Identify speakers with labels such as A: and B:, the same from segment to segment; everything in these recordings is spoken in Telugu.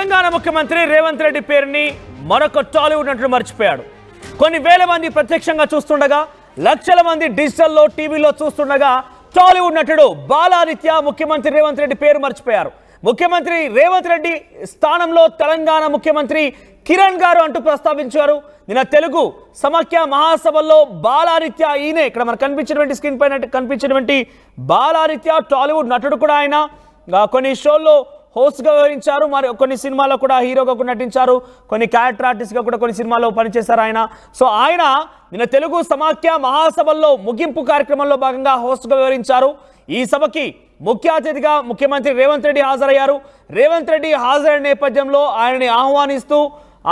A: తెలంగాణ ముఖ్యమంత్రి రేవంత్ రెడ్డి పేరుని మరొక టాలీవుడ్ నటుడు మర్చిపోయాడు. కొన్ని వేల మంది ప్రత్యక్షంగా చూస్తుండగా, లక్షల మంది డిజిటల్లో టీవీలో చూస్తుండగా టాలీవుడ్ నటుడు బాలాదిత్య ముఖ్యమంత్రి రేవంత్ రెడ్డి పేరు మర్చిపోయారు. ముఖ్యమంత్రి రేవంత్ రెడ్డి స్థానంలో తెలంగాణ ముఖ్యమంత్రి కిరణ్ గారు అంటూ ప్రస్తావించారు. నిన్న తెలుగు సమాఖ్య మహాసభల్లో బాలాదిత్య, ఈయనే ఇక్కడ మనకు కనిపించినటువంటి స్క్రీన్ పైన కనిపించినటువంటి బాలాదిత్య టాలీవుడ్ నటుడు కూడా. ఆయన కొన్ని షోల్లో హోస్ట్గా వ్యవహరించారు, మరి కొన్ని సినిమాల్లో కూడా హీరోగా కూడా నటించారు, కొన్ని క్యారెక్టర్ ఆర్టిస్ట్గా కూడా కొన్ని సినిమాల్లో పనిచేశారు ఆయన. సో ఆయన నిన్న తెలుగు సమాఖ్య మహాసభల్లో ముగింపు కార్యక్రమంలో భాగంగా హోస్ట్గా వ్యవహరించారు. ఈ సభకి ముఖ్య అతిథిగా ముఖ్యమంత్రి రేవంత్ రెడ్డి హాజరయ్యారు. రేవంత్ రెడ్డి హాజరైన నేపథ్యంలో ఆయనని ఆహ్వానిస్తూ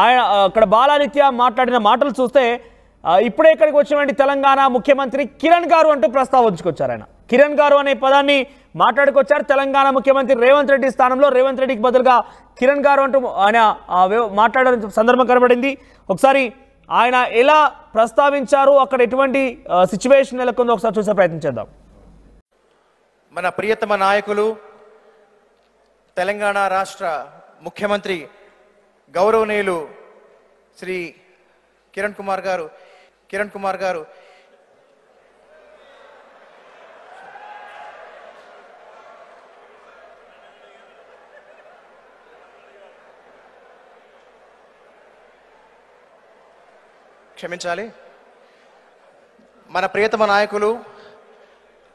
A: ఆయన అక్కడ బాలాదిత్య మాట్లాడిన మాటలు చూస్తే, ఇప్పుడే ఇక్కడికి వచ్చినటువంటి తెలంగాణ ముఖ్యమంత్రి కిరణ్ గారు అంటూ ప్రస్తావించుకొచ్చారు. ఆయన కిరణ్ గారు అనే పదాన్ని మాట్లాడుకొచ్చారు. తెలంగాణ ముఖ్యమంత్రి రేవంత్ రెడ్డి స్థానంలో రేవంత్ రెడ్డికి బదులుగా కిరణ్ గారు అంటూ ఆయన మాట్లాడిన సందర్భం కనబడింది. ఒకసారి ఆయన ఎలా ప్రస్తావించారు, అక్కడ ఎటువంటి సిచ్యువేషన్ నెలకొందో ఒకసారి చూసే ప్రయత్నం చేద్దాం.
B: మన ప్రియతమ నాయకులు తెలంగాణ రాష్ట్ర ముఖ్యమంత్రి గౌరవనీయులు శ్రీ కిరణ్ కుమార్ గారు క్షమించాలి. మన ప్రియతమ నాయకులు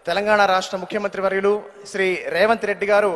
B: తెలంగాణ రాష్ట్ర ముఖ్యమంత్రి వర్యులు శ్రీ రేవంత్ రెడ్డి గారు